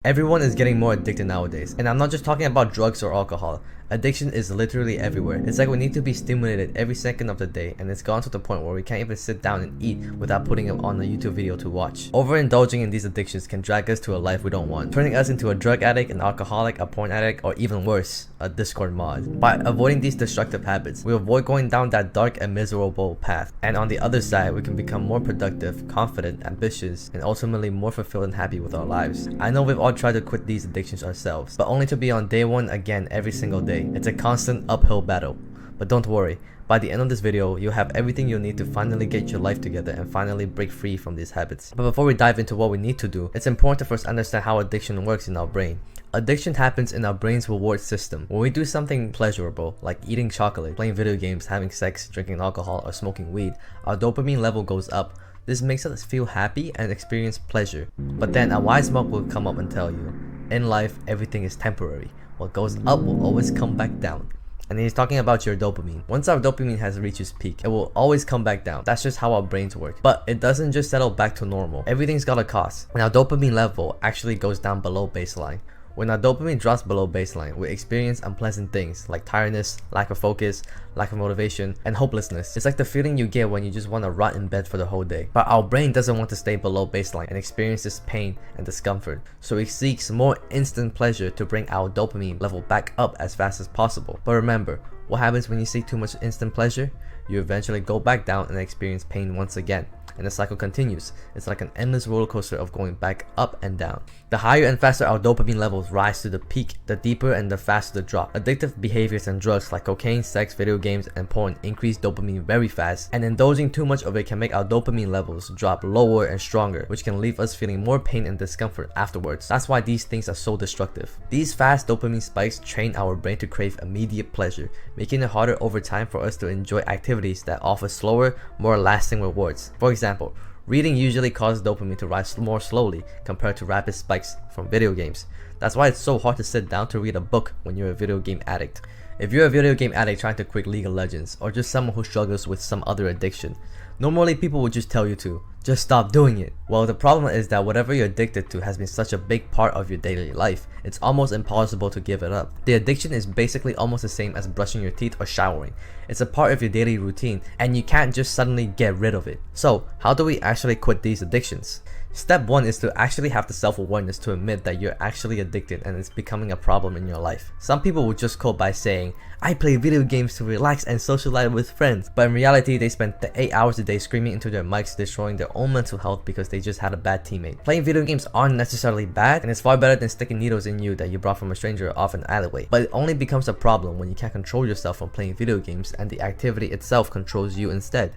Everyone is getting more addicted nowadays, and I'm not just talking about drugs or alcohol. Addiction is literally everywhere. It's like we need to be stimulated every second of the day, and it's gone to the point where we can't even sit down and eat without putting it on a YouTube video to watch. Overindulging in these addictions can drag us to a life we don't want, turning us into a drug addict, an alcoholic, a porn addict, or even worse, a Discord mod. By avoiding these destructive habits, we avoid going down that dark and miserable path, and on the other side, we can become more productive, confident, ambitious, and ultimately more fulfilled and happy with our lives. I know we've all tried to quit these addictions ourselves, but only to be on day one again every single day. It's a constant uphill battle. But don't worry, by the end of this video, you'll have everything you'll need to finally get your life together and finally break free from these habits. But before we dive into what we need to do, it's important to first understand how addiction works in our brain. Addiction happens in our brain's reward system. When we do something pleasurable, like eating chocolate, playing video games, having sex, drinking alcohol, or smoking weed, our dopamine level goes up. This makes us feel happy and experience pleasure. But then a wise monk will come up and tell you, in life, everything is temporary. What goes up will always come back down. And he's talking about your dopamine. Once our dopamine has reached its peak, it will always come back down. That's just how our brains work. But it doesn't just settle back to normal. Everything's got a cost. And our dopamine level actually goes down below baseline. When our dopamine drops below baseline, we experience unpleasant things like tiredness, lack of focus, lack of motivation, and hopelessness. It's like the feeling you get when you just want to rot in bed for the whole day. But our brain doesn't want to stay below baseline and experience this pain and discomfort. So it seeks more instant pleasure to bring our dopamine level back up as fast as possible. But remember, what happens when you seek too much instant pleasure? You eventually go back down and experience pain once again. And the cycle continues. It's like an endless roller coaster of going back up and down. The higher and faster our dopamine levels rise to the peak, the deeper and the faster the drop. Addictive behaviors and drugs like cocaine, sex, video games, and porn increase dopamine very fast, and indulging too much of it can make our dopamine levels drop lower and stronger, which can leave us feeling more pain and discomfort afterwards. That's why these things are so destructive. These fast dopamine spikes train our brain to crave immediate pleasure, making it harder over time for us to enjoy activities that offer slower, more lasting rewards. For example, reading usually causes dopamine to rise more slowly compared to rapid spikes from video games. That's why it's so hard to sit down to read a book when you're a video game addict. If you're a video game addict trying to quit League of Legends, or just someone who struggles with some other addiction, normally people would just tell you to just stop doing it. Well, the problem is that whatever you're addicted to has been such a big part of your daily life, it's almost impossible to give it up. The addiction is basically almost the same as brushing your teeth or showering. It's a part of your daily routine, and you can't just suddenly get rid of it. So, how do we actually quit these addictions? Step 1 is to actually have the self-awareness to admit that you're actually addicted and it's becoming a problem in your life. Some people will just cope by saying, I play video games to relax and socialize with friends, but in reality they spend 8 hours a day screaming into their mics, destroying their own mental health because they just had a bad teammate. Playing video games aren't necessarily bad, and it's far better than sticking needles in you that you brought from a stranger off an alleyway, but it only becomes a problem when you can't control yourself from playing video games and the activity itself controls you instead.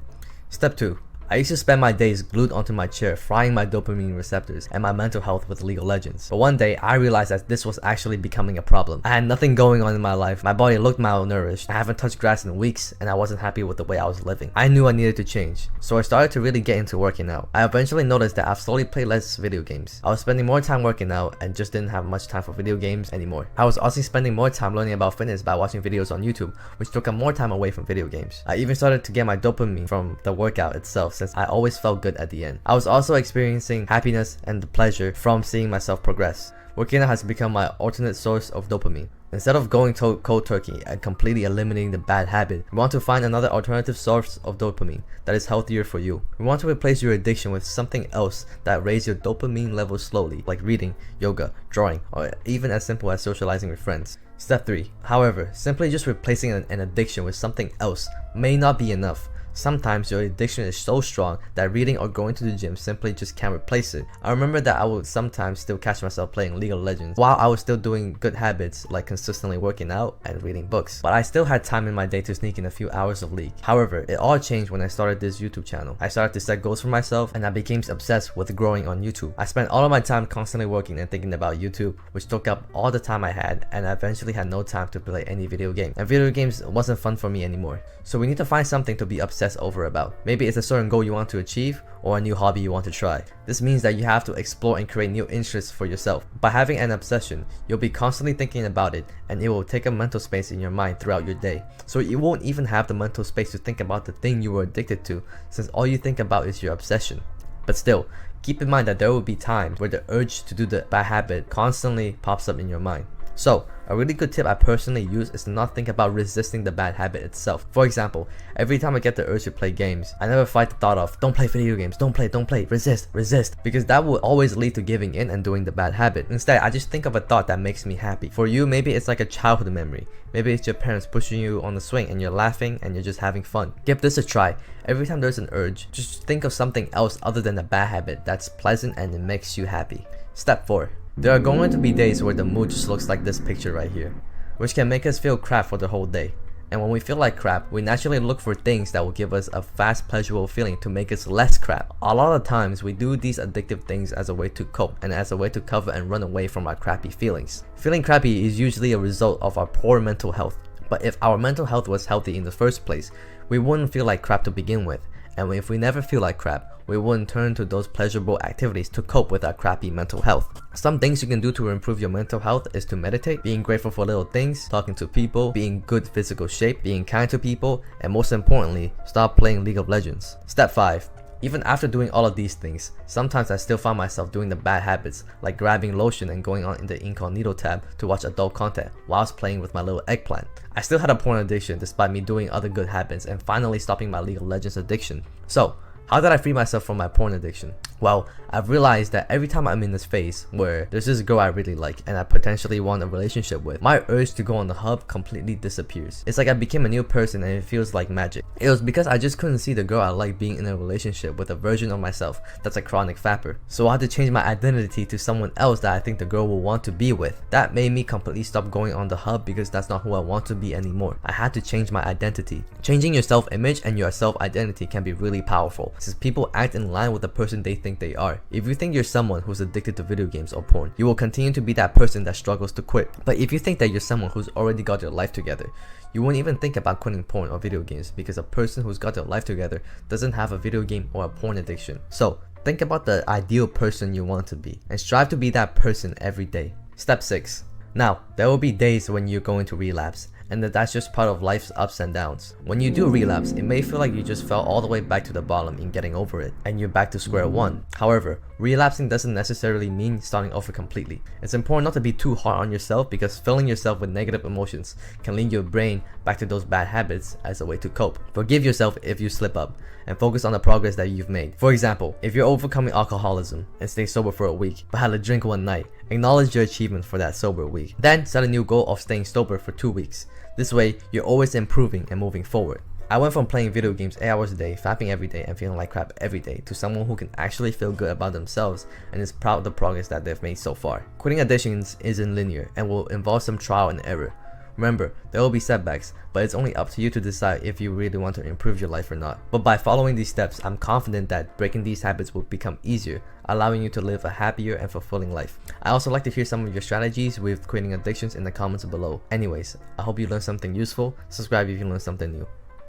Step 2. I used to spend my days glued onto my chair, frying my dopamine receptors and my mental health with League of Legends. But one day, I realized that this was actually becoming a problem. I had nothing going on in my life, my body looked malnourished, I haven't touched grass in weeks, and I wasn't happy with the way I was living. I knew I needed to change, so I started to really get into working out. I eventually noticed that I've slowly played less video games. I was spending more time working out and just didn't have much time for video games anymore. I was also spending more time learning about fitness by watching videos on YouTube, which took up more time away from video games. I even started to get my dopamine from the workout itself, since I always felt good at the end. I was also experiencing happiness and the pleasure from seeing myself progress. Working out has become my alternate source of dopamine. Instead of going cold turkey and completely eliminating the bad habit, we want to find another alternative source of dopamine that is healthier for you. We want to replace your addiction with something else that raises your dopamine level slowly, like reading, yoga, drawing, or even as simple as socializing with friends. Step 3. However, simply just replacing an addiction with something else may not be enough. Sometimes your addiction is so strong that reading or going to the gym simply just can't replace it. I remember that I would sometimes still catch myself playing League of Legends while I was still doing good habits like consistently working out and reading books. But I still had time in my day to sneak in a few hours of League. However, it all changed when I started this YouTube channel. I started to set goals for myself and I became obsessed with growing on YouTube. I spent all of my time constantly working and thinking about YouTube, which took up all the time I had, and I eventually had no time to play any video game. And video games wasn't fun for me anymore. So we need to find something to be obsessed over about. Maybe it's a certain goal you want to achieve or a new hobby you want to try. This means that you have to explore and create new interests for yourself. By having an obsession, you'll be constantly thinking about it, and it will take up mental space in your mind throughout your day. So you won't even have the mental space to think about the thing you were addicted to, since all you think about is your obsession. But still, keep in mind that there will be times where the urge to do the bad habit constantly pops up in your mind. So, a really good tip I personally use is to not think about resisting the bad habit itself. For example, every time I get the urge to play games, I never fight the thought of, don't play video games, don't play, resist, because that will always lead to giving in and doing the bad habit. Instead, I just think of a thought that makes me happy. For you, maybe it's like a childhood memory. Maybe it's your parents pushing you on the swing and you're laughing and you're just having fun. Give this a try. Every time there's an urge, just think of something else other than a bad habit that's pleasant and it makes you happy. Step 4. There are going to be days where the mood just looks like this picture right here, which can make us feel crap for the whole day. And when we feel like crap, we naturally look for things that will give us a fast, pleasurable feeling to make us less crap. A lot of times, we do these addictive things as a way to cope and as a way to cover and run away from our crappy feelings. Feeling crappy is usually a result of our poor mental health. But if our mental health was healthy in the first place, we wouldn't feel like crap to begin with. And if we never feel like crap, we wouldn't turn to those pleasurable activities to cope with our crappy mental health. Some things you can do to improve your mental health is to meditate, being grateful for little things, talking to people, being in good physical shape, being kind to people, and most importantly, stop playing League of Legends. Step 5. Even after doing all of these things, sometimes I still find myself doing the bad habits, like grabbing lotion and going on in the incognito tab to watch adult content whilst playing with my little eggplant. I still had a porn addiction despite me doing other good habits and finally stopping my League of Legends addiction. So, how did I free myself from my porn addiction? Well, I've realized that every time I'm in this phase where there's this girl I really like and I potentially want a relationship with, my urge to go on the hub completely disappears. It's like I became a new person and it feels like magic. It was because I just couldn't see the girl I like being in a relationship with a version of myself that's a chronic fapper. So I had to change my identity to someone else that I think the girl will want to be with. That made me completely stop going on the hub because that's not who I want to be anymore. I had to change my identity. Changing your self-image and your self-identity can be really powerful, since people act in line with the person they think they are. If you think you're someone who's addicted to video games or porn, you will continue to be that person that struggles to quit. But if you think that you're someone who's already got your life together, you won't even think about quitting porn or video games, because a person who's got their life together doesn't have a video game or a porn addiction. So think about the ideal person you want to be and strive to be that person every day. Step 6. Now, there will be days when you're going to relapse, and that's just part of life's ups and downs. When you do relapse, it may feel like you just fell all the way back to the bottom in getting over it, and you're back to square one. However, relapsing doesn't necessarily mean starting over completely. It's important not to be too hard on yourself, because filling yourself with negative emotions can lead your brain back to those bad habits as a way to cope. Forgive yourself if you slip up, and focus on the progress that you've made. For example, if you're overcoming alcoholism and stay sober for a week, but had a drink one night, acknowledge your achievement for that sober week. Then set a new goal of staying sober for 2 weeks. This way, you're always improving and moving forward. I went from playing video games 8 hours a day, fapping every day, and feeling like crap every day, to someone who can actually feel good about themselves and is proud of the progress that they've made so far. Quitting addictions isn't linear and will involve some trial and error. Remember, there will be setbacks, but it's only up to you to decide if you really want to improve your life or not. But by following these steps, I'm confident that breaking these habits will become easier, allowing you to live a happier and fulfilling life. I also like to hear some of your strategies with quitting addictions in the comments below. Anyways, I hope you learned something useful. Subscribe if you learned something new.